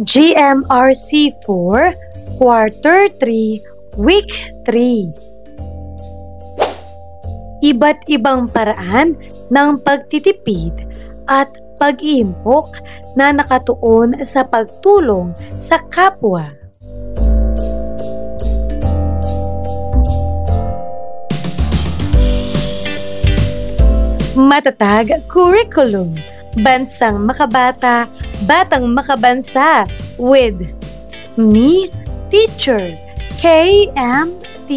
GMRC 4, Quarter 3, Week 3. Iba't ibang paraan ng pagtitipid at pag-iimpok na nakatuon sa pagtulong sa kapwa. Matatag curriculum, bansang makabata, batang makabansa with me, teacher KMT.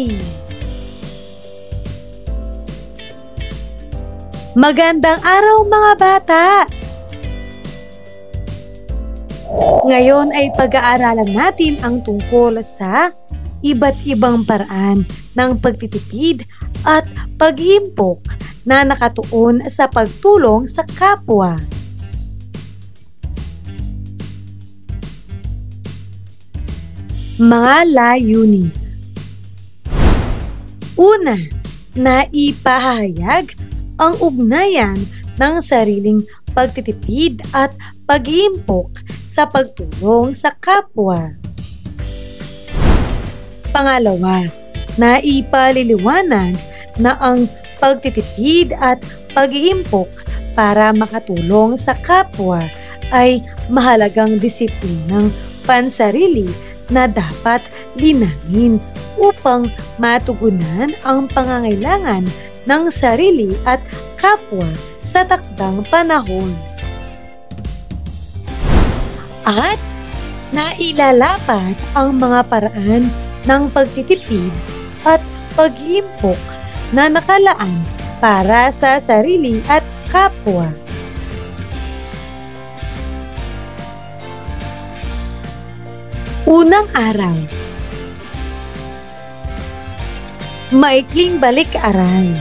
Magandang araw mga bata! Ngayon ay pag-aaralan natin ang tungkol sa iba't ibang paraan ng pagtitipid at pag-iimpok na nakatuon sa pagtulong sa kapwa. Mga layunin. Una, naipahayag ang ugnayan ng sariling pagtitipid at pag-iimpok sa pagtulong sa kapwa. Pangalawa, naipaliliwanag na ang pagtitipid at pag-iimpok para makatulong sa kapwa ay mahalagang disiplinang pansarili na dapat linangin upang matugunan ang pangangailangan ng sarili at kapwa sa takdang panahon. At nailalapat ang mga paraan ng pagtitipid at pag-iimpok na nakalaan para sa sarili at kapwa. Unang araw. Maikling balik-aral.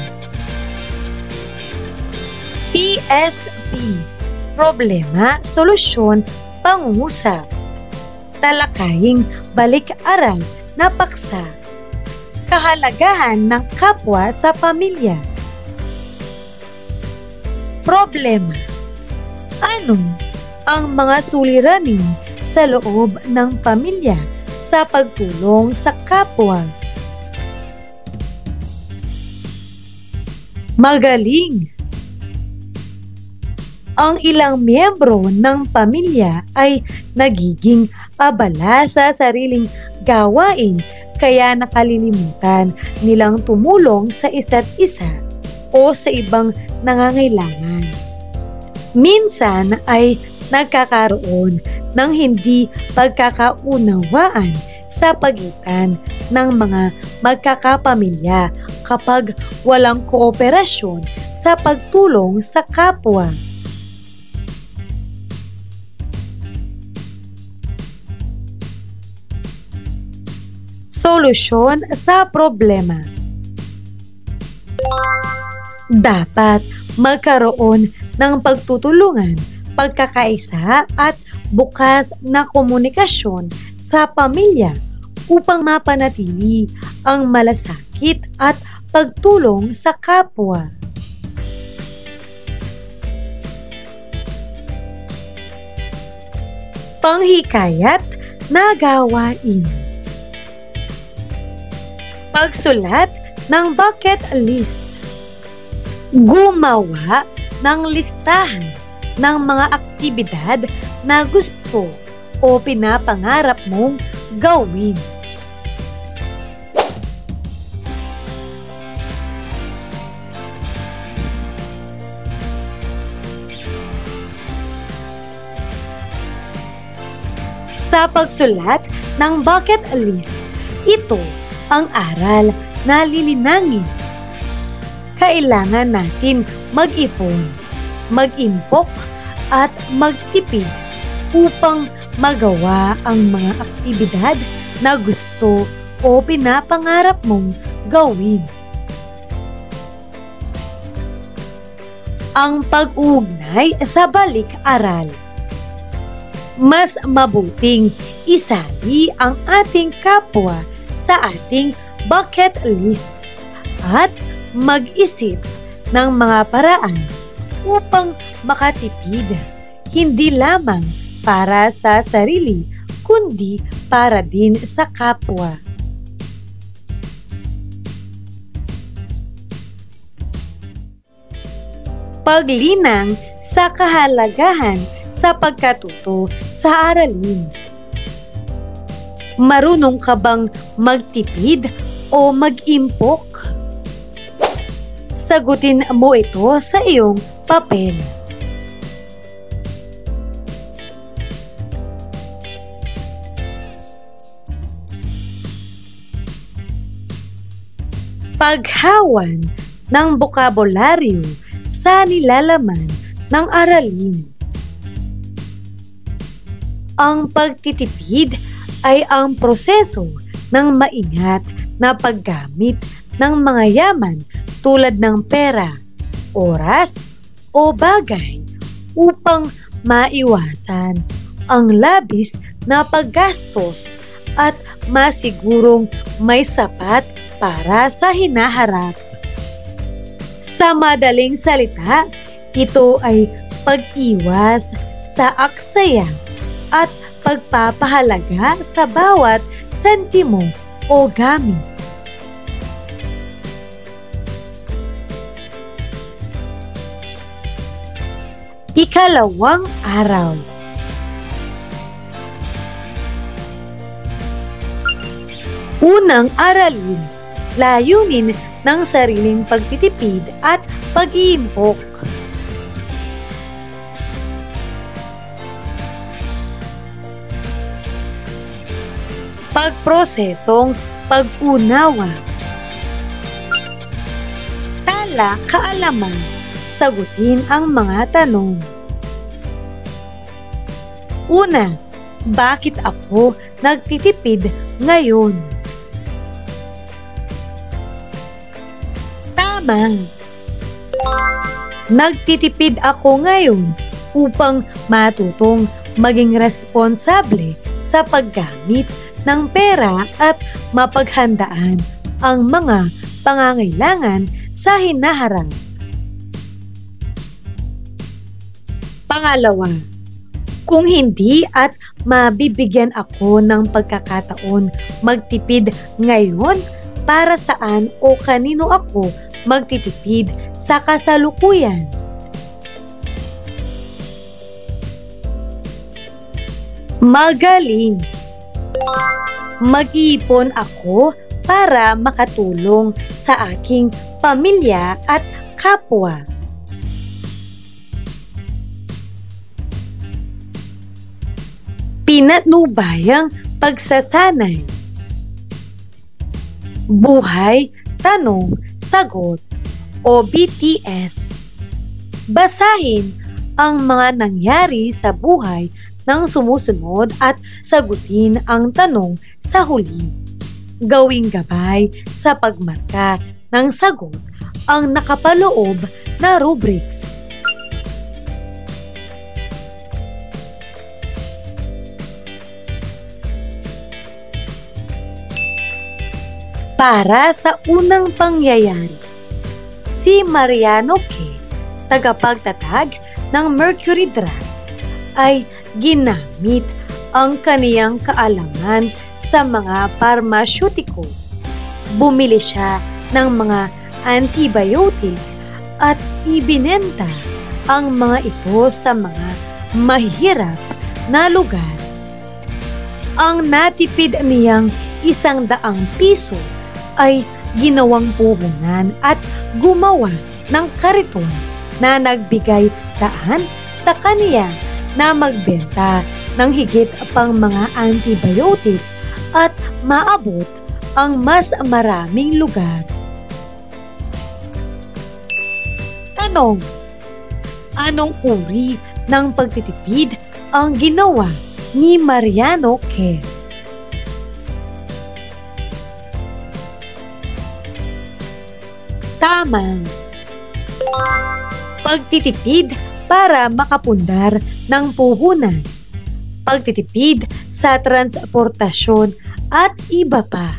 PSP. Problema, solusyon, pangungusap. Talakaying balik-aral na paksa. Kahalagahan ng kapwa sa pamilya. Problema. Ano ang mga suliranin sa loob ng pamilya sa pagtulong sa kapwa? Magaling. Ang ilang miyembro ng pamilya ay nagiging abala sa sariling gawain kaya nakalilimutan nilang tumulong sa isa't isa o sa ibang nangangailangan. Minsan ay nagkakaroon ng hindi pagkakaunawaan sa pagitan ng mga magkakapamilya kapag walang kooperasyon sa pagtulong sa kapwa. Solusyon sa problema. Dapat magkaroon ng pagtutulungan, pagkakaisa at bukas na komunikasyon sa pamilya upang mapanatili ang malasakit at pagtulong sa kapwa. Panghikayat na gawain. Pagsulat ng bucket list. Gumawa ng listahan ng mga aktibidad na gusto o pinapangarap mong gawin. Sa pagsulat ng bucket list, ito ang aral na lilinangin. Kailangan natin mag-ipon, mag-impok at magtipid upang magawa ang mga aktibidad na gusto o pinapangarap mong gawin. Ang pag-uugnay sa balik-aral. Mas mabuting isali ang ating kapwa sa ating bucket list at mag-isip ng mga paraan upang makatipid, hindi lamang para sa sarili kundi para din sa kapwa. Paglinang sa kahalagahan sa pagkatuto sa aralin. Marunong ka bang magtipid o mag-impok? Sagutin mo ito sa iyong papel. Paghawan ng bokabularyo sa nilalaman ng aralin. Ang pagtitipid ay ang proseso ng maingat na paggamit ng mga yaman tulad ng pera, oras, o bagay upang maiwasan ang labis na paggastos at masigurong may sapat para sa hinaharap. Sa madaling salita, ito ay pag-iwas sa aksaya at pagpapahalaga sa bawat sentimo o gamit. Ikalawang araw. Unang aralin, layunin ng sariling pagtitipid at pag-iimpok. Pagprosesong pag-unawa. Tala kaalaman, sagutin ang mga tanong. Una, bakit ako nagtitipid ngayon? Tama. Nagtitipid ako ngayon upang matutong maging responsable sa paggamit ng pera at mapaghandaan ang mga pangangailangan sa hinaharap. Pangalawa, kung hindi at mabibigyan ako ng pagkakataon magtipid ngayon, para saan o kanino ako magtitipid sa kasalukuyan? Magaling. Mag-iipon ako para makatulong sa aking pamilya at kapwa. Pinatnubayang pagsasanay. Buhay, tanong, sagot o BTS. Basahin ang mga nangyari sa buhay ng sumusunod at sagutin ang tanong sa huli. Gawing gabay sa pagmarka ng sagot ang nakapaloob na rubrics. Para sa unang pangyayari, si Mariano K., tagapagtatag ng Mercury Drug, ay ginamit ang kaniyang kaalaman sa mga parmasyutiko. Bumili siya ng mga antibiotic at ibinenta ang mga ito sa mga mahihirap na lugar. Ang natipid niyang 100 piso ay ginawang puhunan at gumawa ng kariton na nagbigay daan sa kaniya na magbenta ng higit pang mga antibiotic at maabot ang mas maraming lugar. Tanong, anong uri ng pagtitipid ang ginawa ni Mariano K.? Tama. Pagtitipid para makapundar ng puhunan, pagtitipid sa transportasyon at iba pa.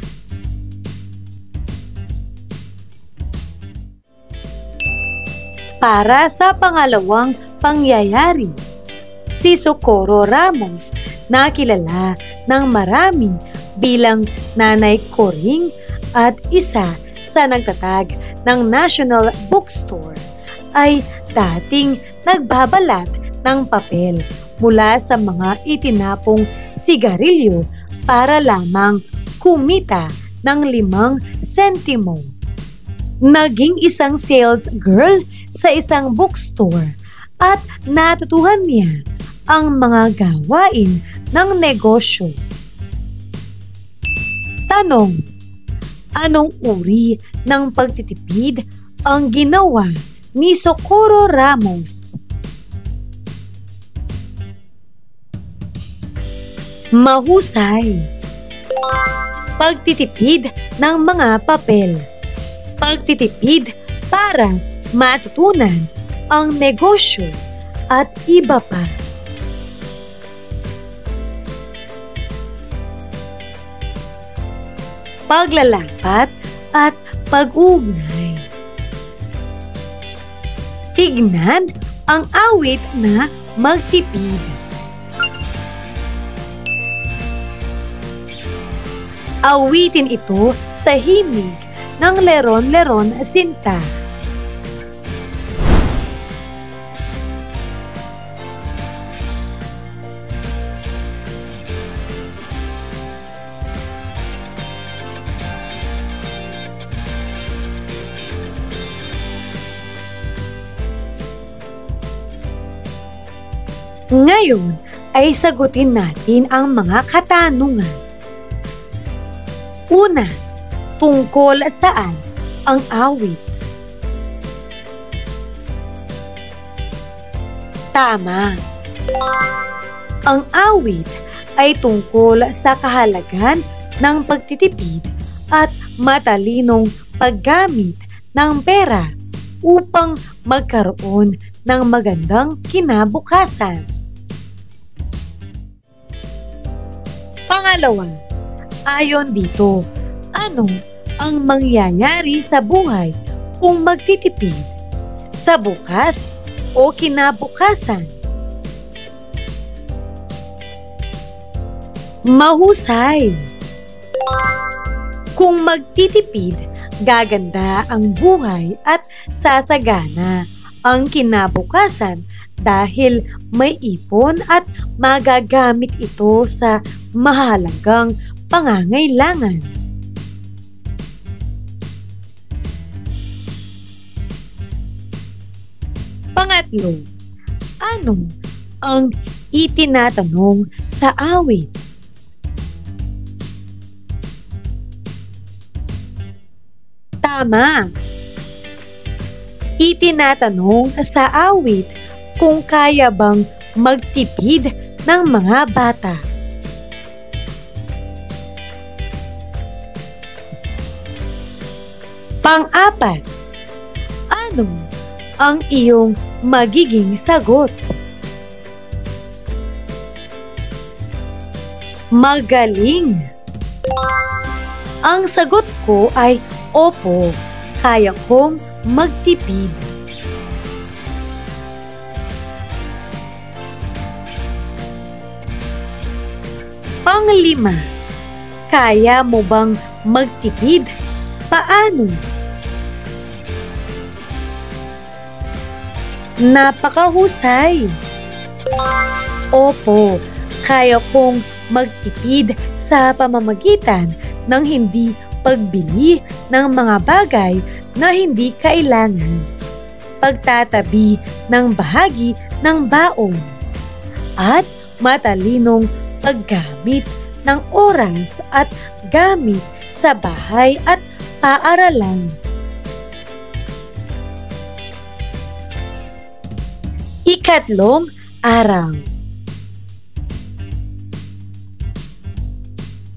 Para sa pangalawang pangyayari, si Socorro Ramos, na kilala ng marami bilang Nanay Coring at isa sa nagtatag ng National Bookstore, ay dating nagbabalat ng papel mula sa mga itinapong sigarilyo para lamang kumita ng 5 sentimo. Naging isang sales girl sa isang bookstore at natutuhan niya ang mga gawain ng negosyo. Tanong: anong uri ng pagtitipid ang ginawa ni Socorro Ramos? Mahusay. Pagtitipid ng mga papel. Pagtitipid para matutunan ang negosyo at iba pa. Paglalapat at pag-uugnay. Tignan ang awit na magtipid. Awitin ito sa himig ng Leron-Leron Sinta. Ngayon ay sagutin natin ang mga katanungan. Una, tungkol saan ang awit? Tama. Ang awit ay tungkol sa kahalagahan ng pagtitipid at matalinong paggamit ng pera upang magkaroon ng magandang kinabukasan. Pangalawa, ayon dito, ano ang mangyayari sa buhay kung magtitipid? Sa bukas o kinabukasan? Mahusay. Kung magtitipid, gaganda ang buhay at sasagana ang kinabukasan dahil may ipon at magagamit ito sa mahalagang pangangailangan. Pangatlo, ano ang itinatanong sa awit? Tama. Itinatanong sa awit kung kaya bang magtipid ng mga bata. Pang-apat, ano ang iyong magiging sagot? Magaling. Ang sagot ko ay opo, kaya kong magtipid. Pang-5, kaya mo bang magtipid? Paano? Napakahusay. Opo, kaya kong magtipid sa pamamagitan ng hindi pagbili ng mga bagay na hindi kailangan, pagtatabi ng bahagi ng baon, at matalinong paggamit ng oras at gamit sa bahay at paaralan. Ikatlong araw.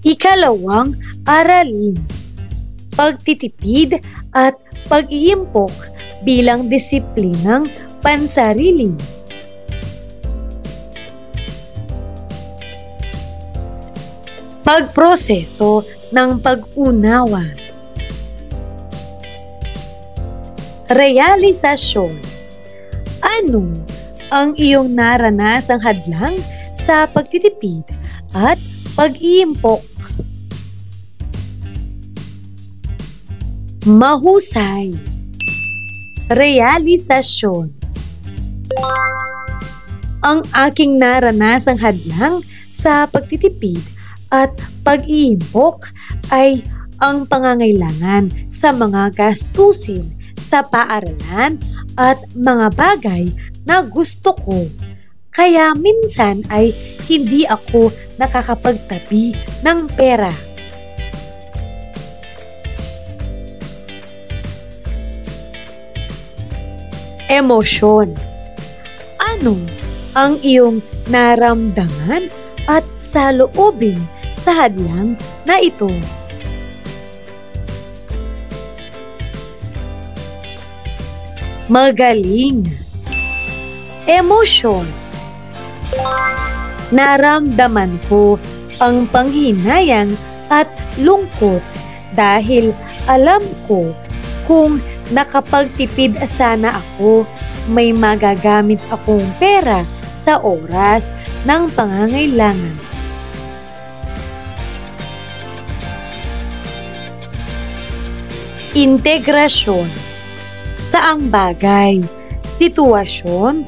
Ikalawang aralin. Pagtitipid at pag-iimpok bilang disiplinang pansarili. Pagproseso ng pag-unawa. Realisasyon. Ano ang iyong naranasang hadlang sa pagtitipid at pag-iimpok. Mahusay. Realisasyon. Ang aking naranasang hadlang sa pagtitipid at pag-iimpok ay ang pangangailangan sa mga gastusin sa paaralan at mga bagay na gusto ko. Kaya minsan ay hindi ako nakakapagtabi ng pera. Emosyon. Ano ang iyong naramdaman at saloobin sa hadlang na ito? Magaling. Emosyon. Naramdaman ko ang panghinayang at lungkot dahil alam ko kung nakapagtipid sana ako, may magagamit akong pera sa oras ng pangangailangan. Integrasyon. Saang bagay, sitwasyon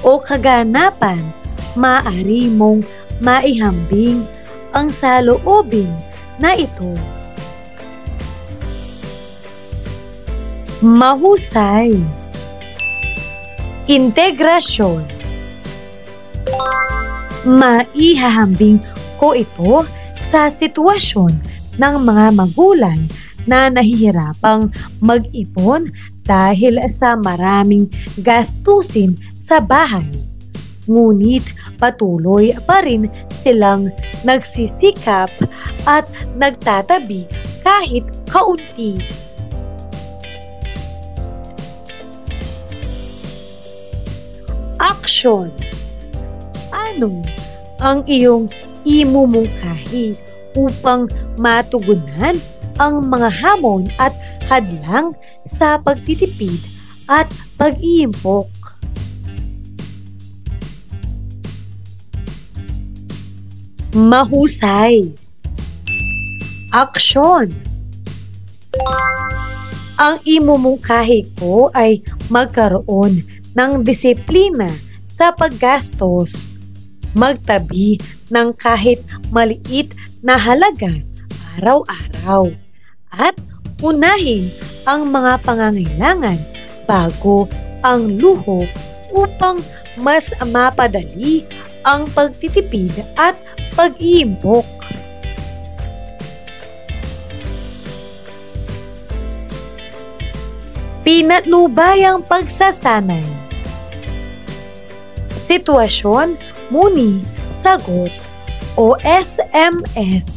o kaganapan maaari mong maihambing ang saloobin na ito? Mahusay. Integrasyon. Maihahambing ko ito sa sitwasyon ng mga magulang na nahihirapang mag-ipon dahil sa maraming gastusin sa bahay. Ngunit patuloy pa rin silang nagsisikap at nagtatabi kahit kaunti. Aksyon. Ano ang iyong imumungkahi upang matugunan ang mga hamon at hadlang sa pagtitipid at pag-iimpok? Mahusay. Aksyon. Ang imumungkahi ko ay magkaroon ng disiplina sa paggastos, magtabi ng kahit maliit na halaga araw-araw, at unahin ang mga pangangailangan bago ang luho upang mas mapadali ang pagtitipid at pag-iimpok. Pinatnubayang pagsasanay. Sitwasyon, muni, sagot o SMS.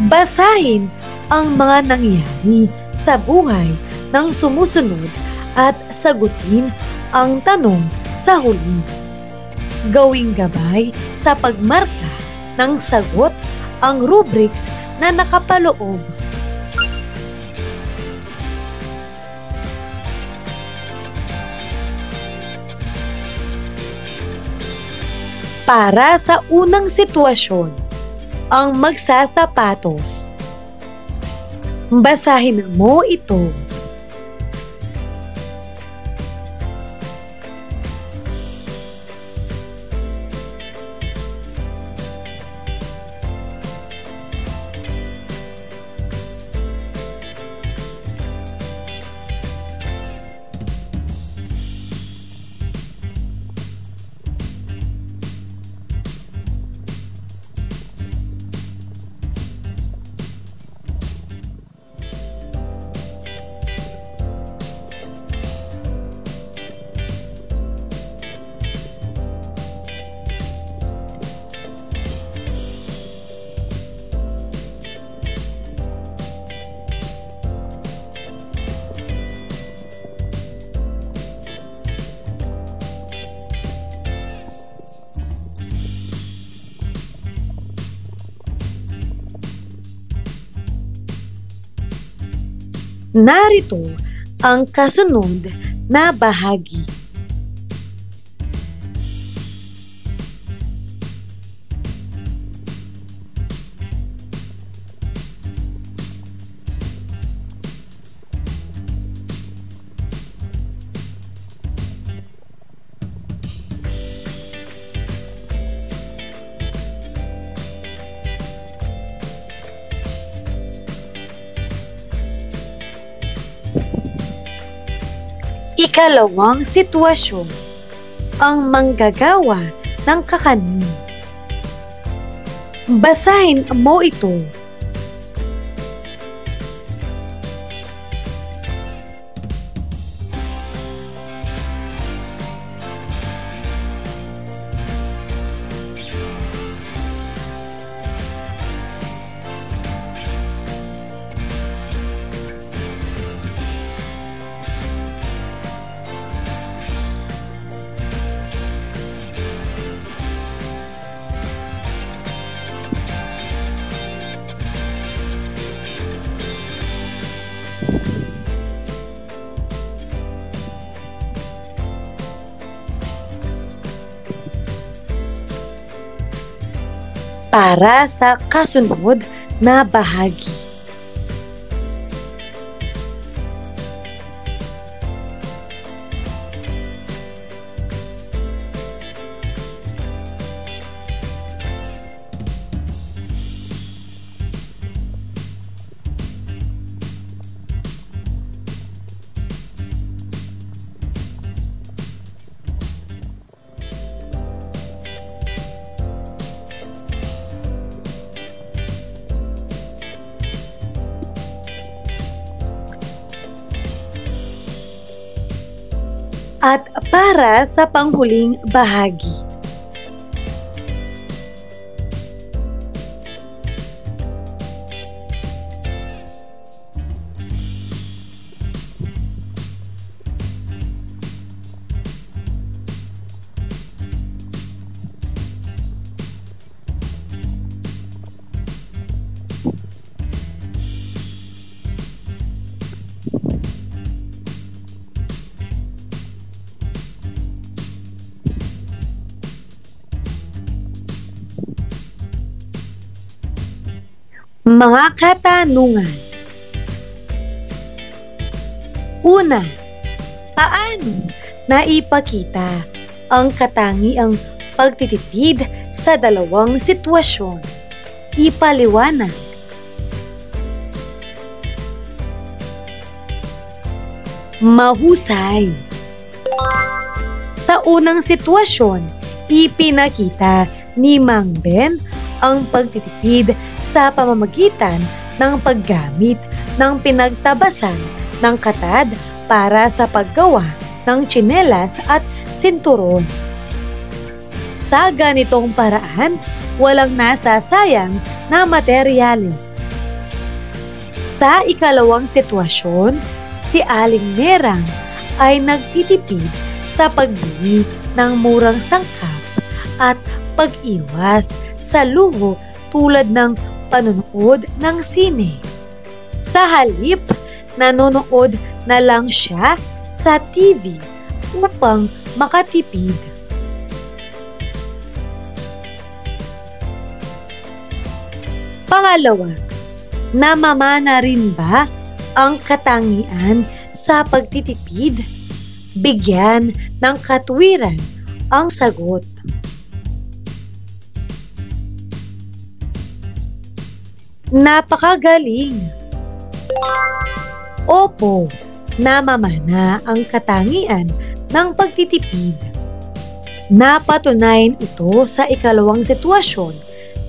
Basahin ang mga nangyari sa buhay ng sumusunod at sagutin ang tanong sa huli. Gawing gabay sa pagmarka ng sagot ang rubrics na nakapaloob. Para sa unang sitwasyon, ang magsasapatos. Basahin mo ito. Narito ang kasunod na bahagi. Ikalawang sitwasyon, ang manggagawa ng kakanin. Basahin mo ito. Para sa kasunod na bahagi. At para sa panghuling bahagi. Mga katanungan. Una, paano naipakita ang katangiang pagtitipid sa dalawang sitwasyon? Ipaliwanag. Mahusay. Sa unang sitwasyon, ipinakita ni Mang Ben ang pagtitipid sa pamamagitan ng paggamit ng pinagtabasan ng katad para sa paggawa ng tsinelas at sinturon. Sa ganitong paraan, walang nasasayang na materyales. Sa ikalawang sitwasyon, si Aling Merang ay nagtitipid sa pagbili ng murang sangkap at pag-iwas sa luho tulad ng panonood ng sine. Sa halip, nanonood na lang siya sa TV upang makatipid. Pangalawa, namamana rin ba ang katangian sa pagtitipid? Bigyan ng katwiran ang sagot. Napakagaling! Opo, namamana ang katangian ng pagtitipid. Napatunayan ito sa ikalawang sitwasyon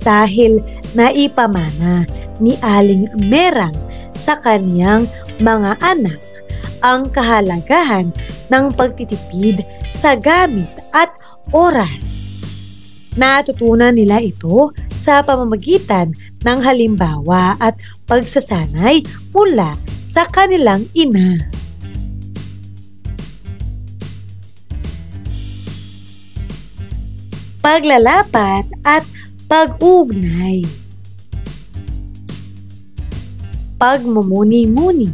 dahil naipamana ni Aling Merang sa kaniyang mga anak ang kahalagahan ng pagtitipid sa gamit at oras. Natutunan nila ito sa pamamagitan ng halimbawa at pagsasanay mula sa kanilang ina. Paglalapat at pag-ugnay. Pagmumuni-muni.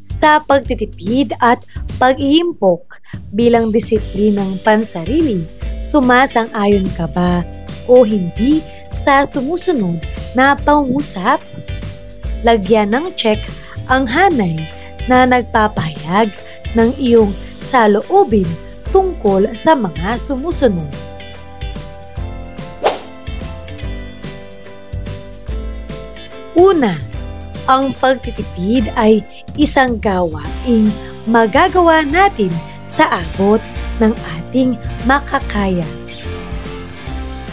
Sa pagtitipid at pag-iimpok bilang disiplinang pansarili, sumasang-ayon ka ba o hindi sa sumusunod na pangusap? Lagyan ng check ang hanay na nagpapahayag ng iyong saloobin tungkol sa mga sumusunod. Una, ang pagtitipid ay isang gawaing magagawa natin sa abot ng ating makakaya?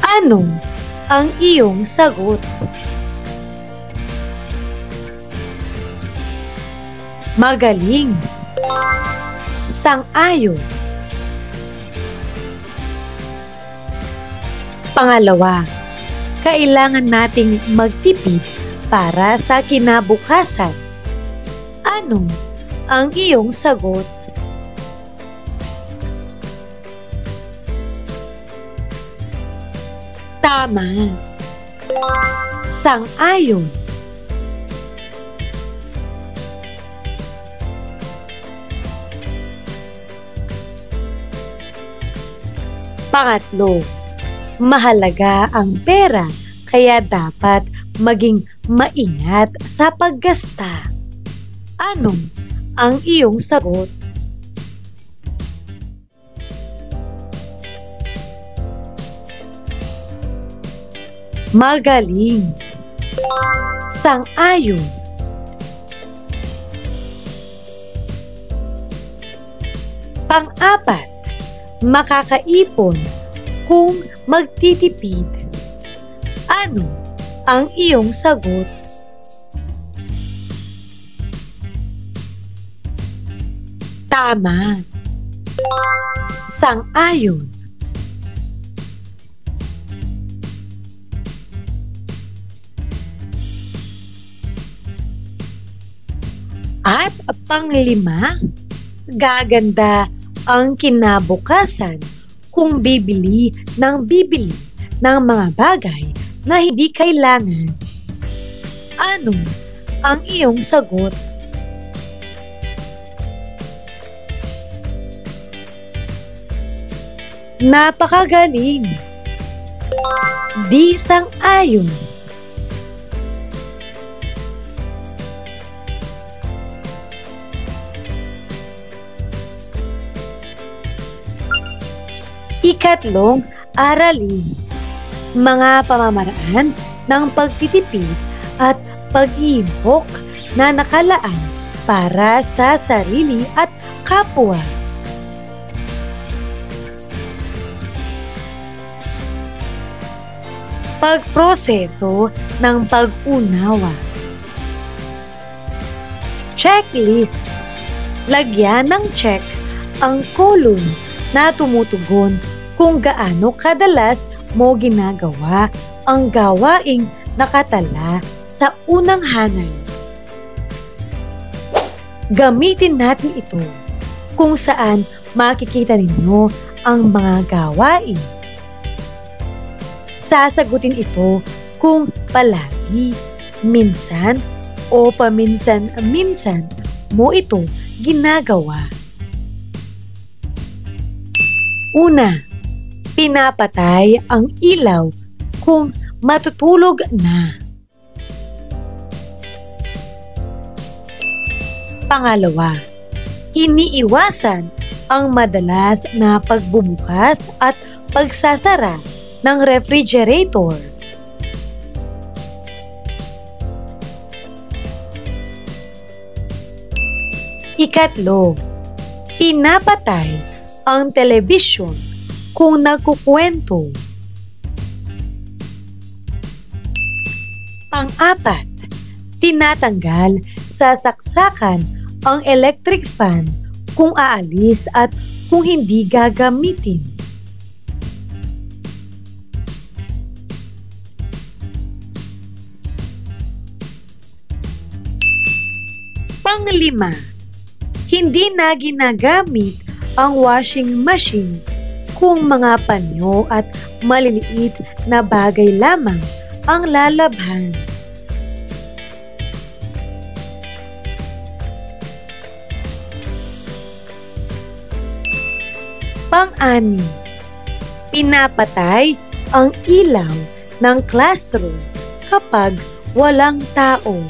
Ano ang iyong sagot? Magaling! Sang-ayon! Pangalawa, kailangan nating magtipid para sa kinabukasan. Ano ang iyong sagot? Tama! Sang-ayon! Pangatlo, mahalaga ang pera kaya dapat maging maingat sa paggasta. Ano ang iyong sagot? Magaling! Sang-ayon! Pang-apat, makakaipon kung magtitipid. Ano ang iyong sagot? Tama! Sang-ayon! At panglima, gaganda ang kinabukasan kung bibili ng mga bagay na hindi kailangan. Ano ang iyong sagot? Napakagaling! Di sang-ayon! Ikatlong, aralin mga pamamaraan ng pagtitipid at pag-iimpok na nakalaan para sa sarili at kapwa. Pagproseso ng pag-unawa. Checklist. Lagyan ng check ang column na tumutugon kung gaano kadalas mo ginagawa ang gawaing nakatala sa unang hanay. Gamitin natin ito kung saan makikita ninyo ang mga gawain. Sasagutin ito kung palagi, minsan, o paminsan-minsan mo ito ginagawa. Una, pinapatay ang ilaw kung matutulog na. Pangalawa, iniiwasan ang madalas na pagbubukas at pagsasara ng refrigerator. Ikatlo, pinapatay ang telebisyon kung nagkukwento. Pang-apat, tinatanggal sa saksakan ang electric fan kung aalis at kung hindi gagamitin. Pang-lima, hindi na ginagamit ang washing machine kung mga panyo at maliliit na bagay lamang ang lalabhan. Pang-anim, pinapatay ang ilaw ng classroom kapag walang tao.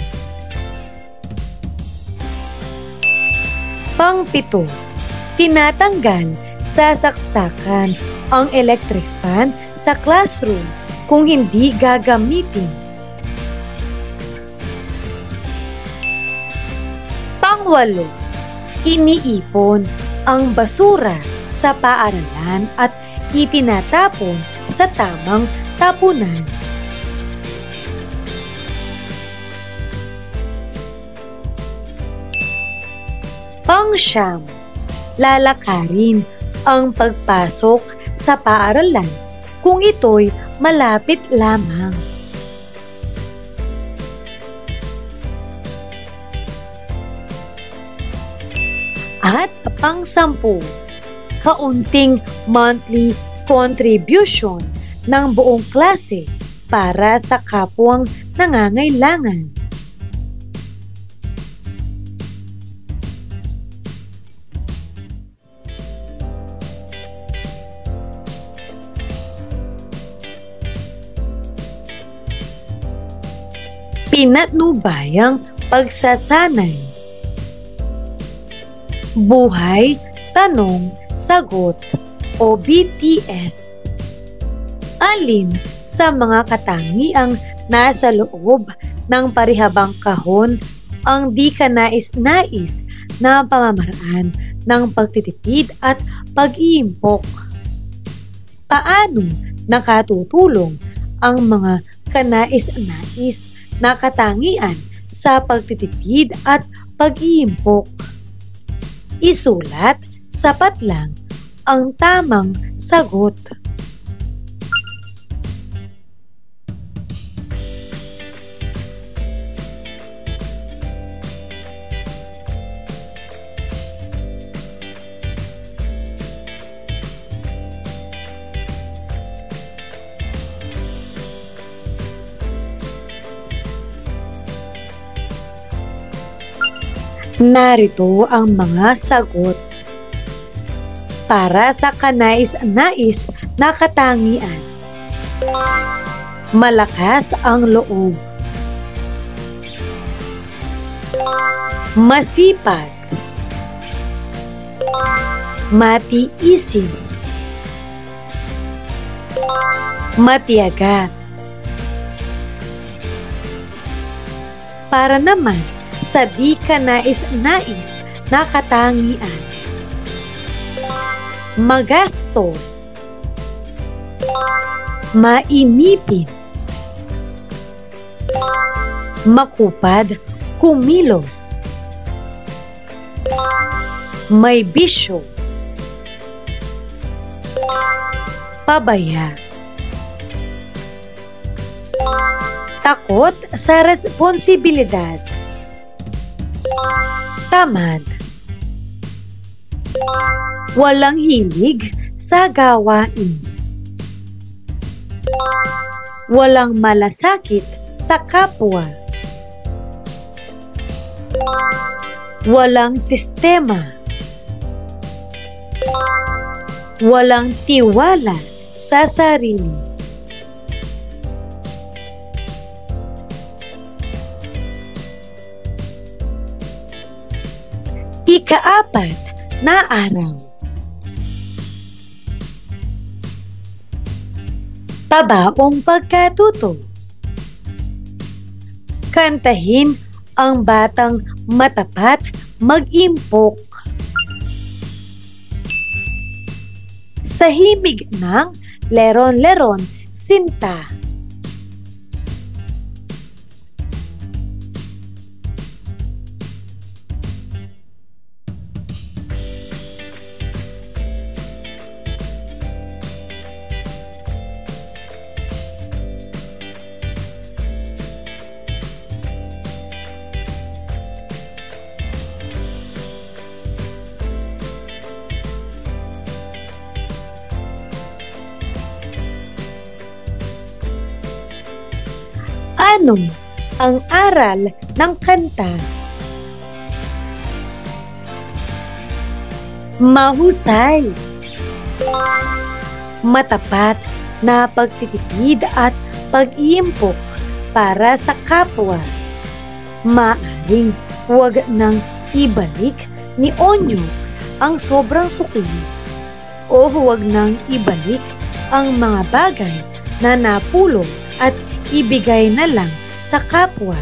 Pang-pito, tinatanggal sa saksakan ang electric fan sa classroom kung hindi gagamitin. Pang-walo, iniipon ang basura sa paaralan at itinatapon sa tamang tapunan. Pang-siyam, lalakarin ang pagpasok sa paaralan kung ito'y malapit lamang. At pang-sampu, kaunting monthly contribution ng buong klase para sa kapwang nangangailangan. Pinatnubayang pagsasanay. Buhay, tanong, sagot o BTS. Alin sa mga katangiang nasa loob ng parihabang kahon ang di kanais-nais na pamamaraan ng pagtitipid at pag-iimpok? Paano nakatutulong ang mga kanais-nais na katangian sa pagtitipid at pag-iimpok? Isulat sapat lang ang tamang sagot. Narito ang mga sagot. Para sa kanais-nais na katangian, malakas ang loob, masipag, matiisin, matiyaga. Para naman sa di kanais-nais na katangian, magastos, mainipin, makupad, kumilos, may bisyo, pabaya, takot sa responsibilidad, tamad, walang hilig sa gawain, walang malasakit sa kapwa, walang sistema, walang tiwala sa sarili. Ika-4 na araw. Pabaong pagkatuto. Kantahin ang batang matapat mag-impok. Sa himig ng leron-leron sinta. Ano ang aral ng kanta? Mahusay, matapat na pagtitipid at pag-iimpok para sa kapwa. Maaring huwag nang ibalik ni Onyok ang sobrang sukli o huwag nang ibalik ang mga bagay na napulot at ibigay na lang sa kapwa.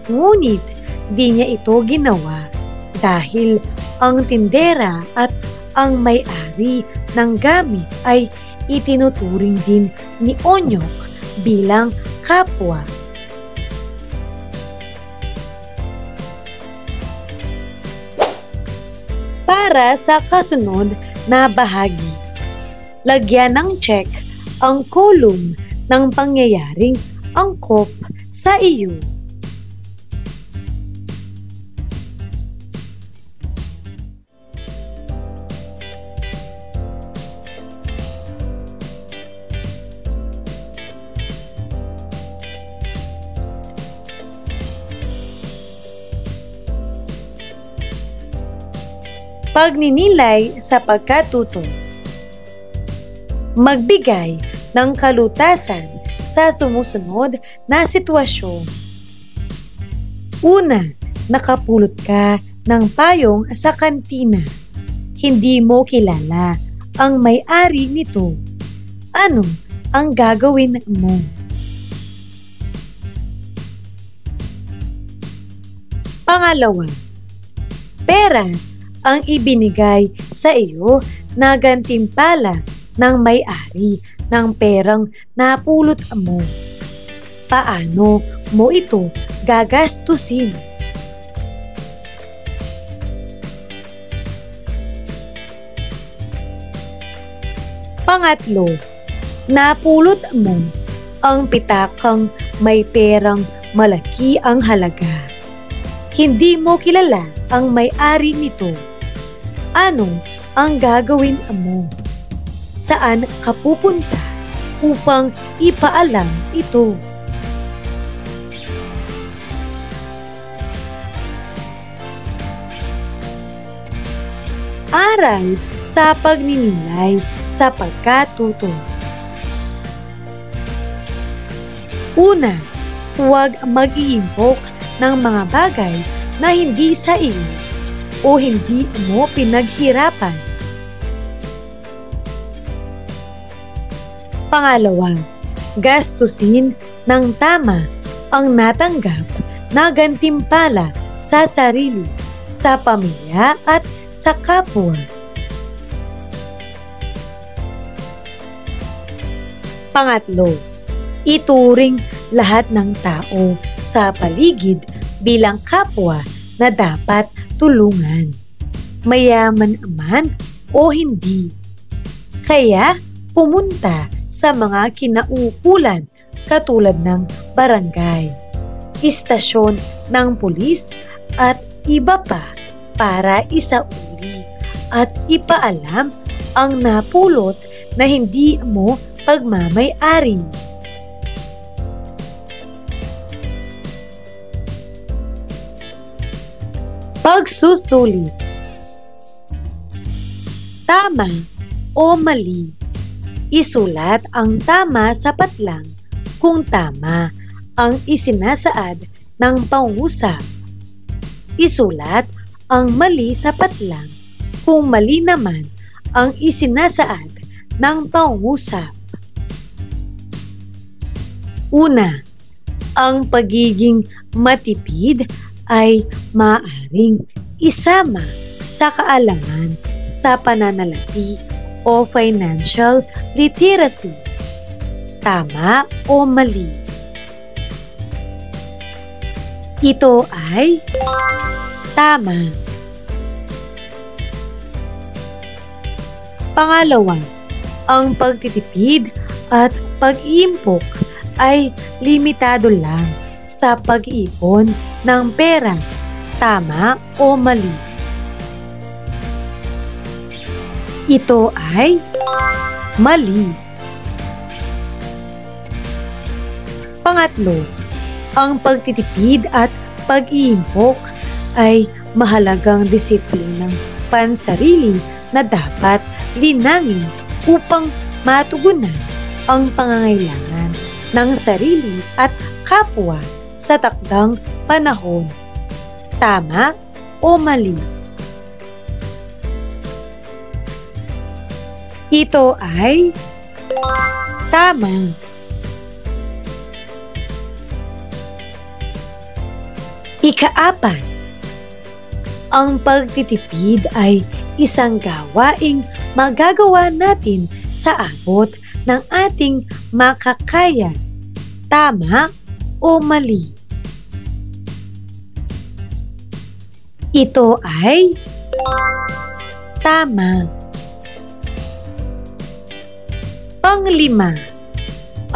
Ngunit di niya ito ginawa dahil ang tindera at ang may-ari ng gamit ay itinuturing din ni Onyok bilang kapwa. Para sa kasunod na bahagi, lagyan ng check ang column ng pangyayaring angkop sa iyo. Pagninilay sa pagkatuto. Magbigay ng kalutasan sa sumusunod na sitwasyon. Una, nakapulot ka ng payong sa kantina. Hindi mo kilala ang may-ari nito. Ano ang gagawin mo? Pangalawa, pera ang ibinigay sa iyo na gantimpala ng may-ari ng perang napulot mo. Paano mo ito gagastusin? Pangatlo, napulot mo ang pitakang may perang malaki ang halaga. Hindi mo kilala ang may-ari nito. Ano ang gagawin mo? Saan ka pupunta upang ipaalam ito? Aral sa pagninilay sa pagkatuto. Una, huwag mag-iimpok ng mga bagay na hindi sa iyo o hindi mo pinaghirapan. Pangalawa, gastusin ng tama ang natanggap na gantimpala sa sarili, sa pamilya at sa kapwa. Pangatlo, ituring lahat ng tao sa paligid bilang kapwa na dapat tulungan, mayaman man o hindi. Kaya pumunta sa mga kinaukulan katulad ng barangay, istasyon ng pulis at iba pa para isauli at ipaalam ang napulot na hindi mo pagmamay-ari. Pagsusulit. Tama o mali. Isulat ang tama sa patlang kung tama ang isinasaad ng pangungusap. Isulat ang mali sa patlang kung mali naman ang isinasaad ng pangungusap. Una, ang pagiging matipid ay maaaring isama sa kaalaman sa pananalapi o financial literacy. Tama o mali? Ito ay tama. Pangalawa, ang pagtitipid at pag-iimpok ay limitado lang sa pag-iipon ng pera. Tama o mali? Ito ay mali. Pangatlo, ang pagtitipid at pag-iimpok ay mahalagang disiplinang pansarili na dapat linangin upang matugunan ang pangangailangan ng sarili at kapwa sa takdang panahon. Tama o mali? Ito ay tama. Ika-apat, Ang pagtitipid ay isang gawaing magagawa natin sa abot ng ating makakaya. Tama o mali? Ito ay tama. Panglima,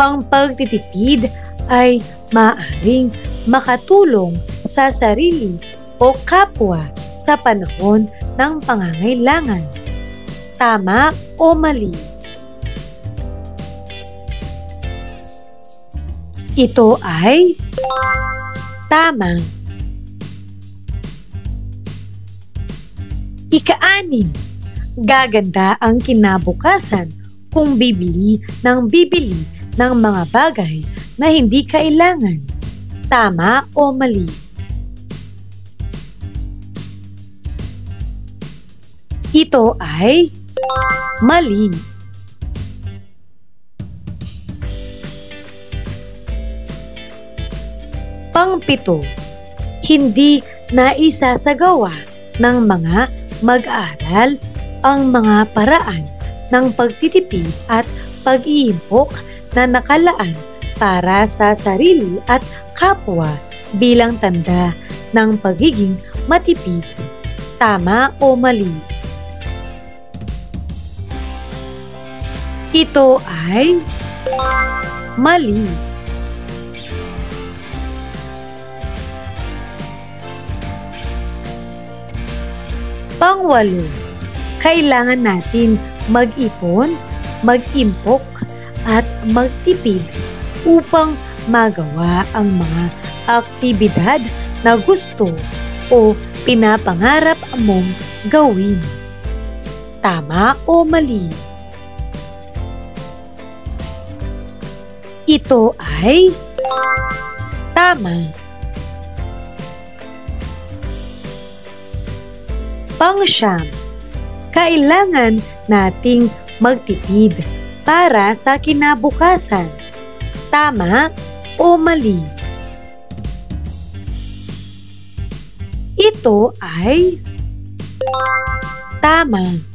ang pagtitipid ay maaaring makatulong sa sarili o kapwa sa panahon ng pangangailangan. Tama o mali? Ito ay tama. Ika-anim, gaganda ang kinabukasan kung bibili ng mga bagay na hindi kailangan. Tama o mali? Ito ay mali. Pangpito, hindi naisasagawa ng mga mag-aaral ang mga paraan ng pagtitipid at pag-iimpok na nakalaan para sa sarili at kapwa bilang tanda ng pagiging matipid. Tama o mali? Ito ay mali. Pangwalo, kailangan natin mag-ipon, mag-impok at magtipid upang magawa ang mga aktibidad na gusto o pinapangarap mong gawin. Tama o mali? Ito ay tama. Pangsyam, kailangan nating magtipid para sa kinabukasan. Tama o mali? Ito ay tama.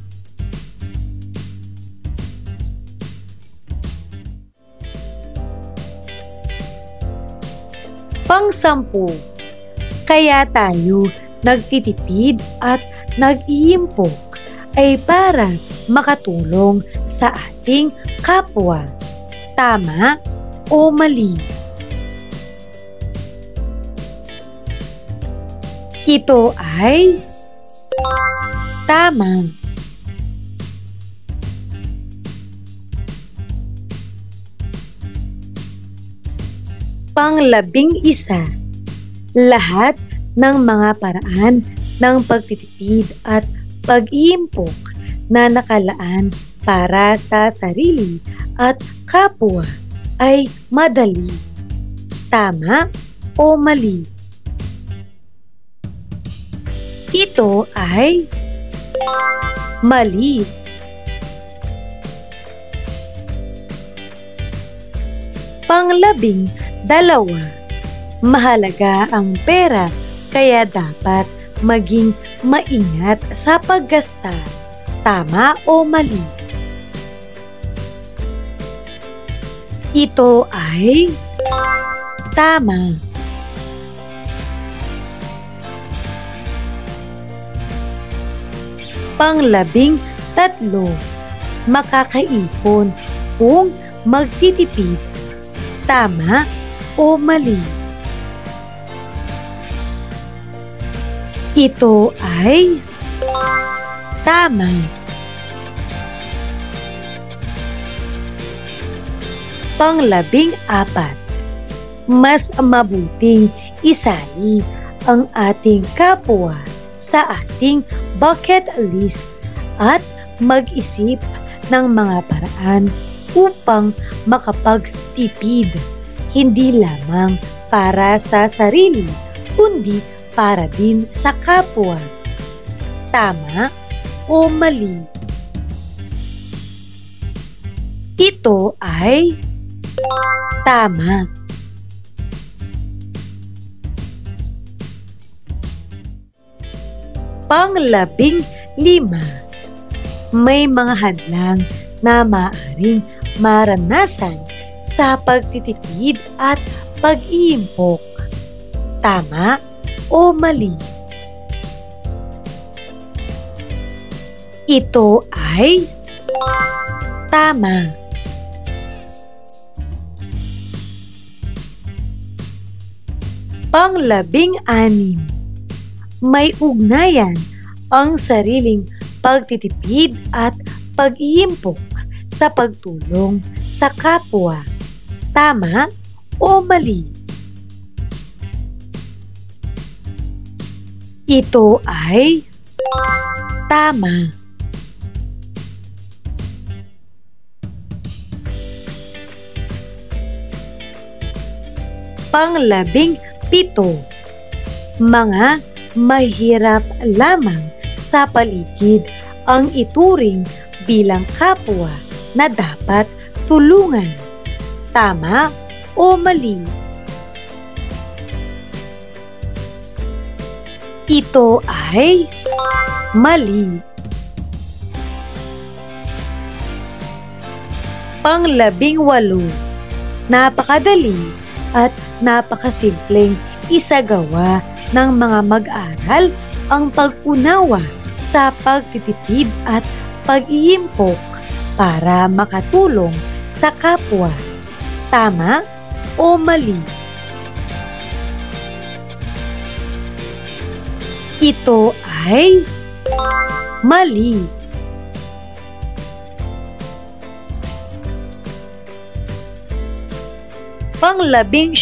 Pang-10, kaya tayo nagtitipid at nag-iimpok ay para makatulong sa ating kapwa. Tama o mali? Ito ay tama. Pang-11, lahat ng mga paraan ng pagtitipid at pag-iimpok na nakalaan para sa sarili at kapwa ay madali. Tama o mali? Ito ay mali. Pang-12, mahalaga ang pera kaya dapat maging maingat sa paggasta. Tama o mali? Ito ay tama. Pang-13, makakaipon kung magtitipid. Tama o mali? Ito ay tama. Pang-14, mas mabuting isali ang ating kapwa sa ating bucket list at mag-isip ng mga paraan upang makapagtipid, hindi lamang para sa sarili, kundi para din sa kapwa. Tama o mali? Ito ay tama. Pang-15, may mga hadlang na maaaring maranasan sa pagtitipid at pag-iimpok. Tama o mali? Ito ay tama. Pang-16, may ugnayan ang sariling pagtitipid at pag-iimpok sa pagtulong sa kapwa. Tama o mali? Ito ay tama. Pang-17, mga mahirap lamang sa paligid ang ituring bilang kapwa na dapat tulungan. Tama o mali? Ito ay mali. Pang-18, napakadali at napakasimpleng isagawa ng mga mag-aaral ang pag-unawa sa pagtitipid at pag-iimpok para makatulong sa kapwa. Tama o mali? Ito ay mali. Pang-19,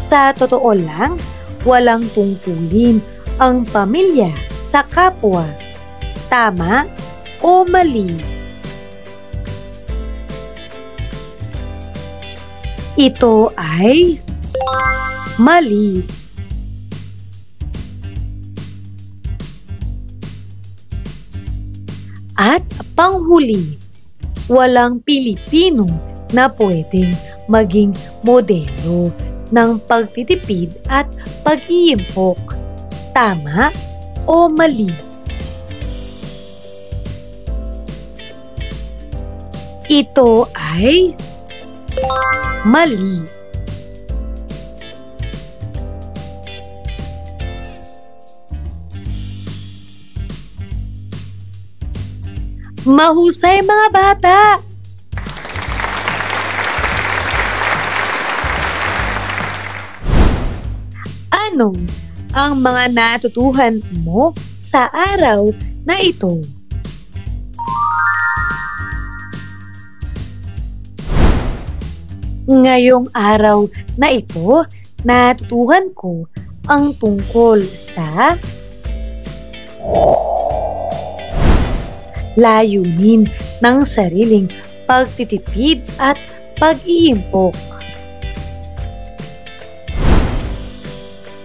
sa totoo lang, walang tungkulin ang pamilya sa kapwa. Tama o mali? Ito ay mali. At panghuli, walang Pilipino na pwedeng maging modelo ng pagtitipid at pag-iimpok. Tama o mali? Ito ay mali. Mahusay mga bata! Ano ang mga natutuhan mo sa araw na ito? Ngayong araw na ito, natutuhan ko ang tungkol sa layunin ng sariling pagtitipid at pag-iimpok.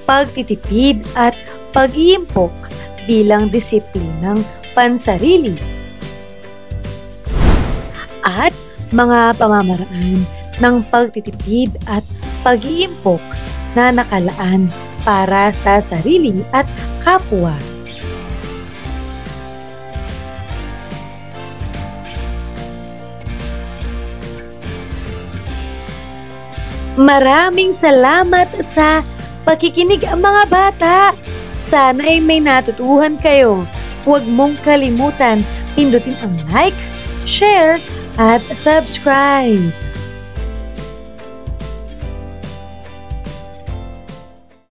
Pagtitipid at pag-iimpok bilang disiplinang pansarili. At mga pamamaraan ng pagtitipid at pag-iimpok na nakalaan para sa sarili at kapwa. Maraming salamat sa pakikinig mga bata. Sana ay may natutuhan kayo. Huwag mong kalimutan pindutin ang like, share, at subscribe.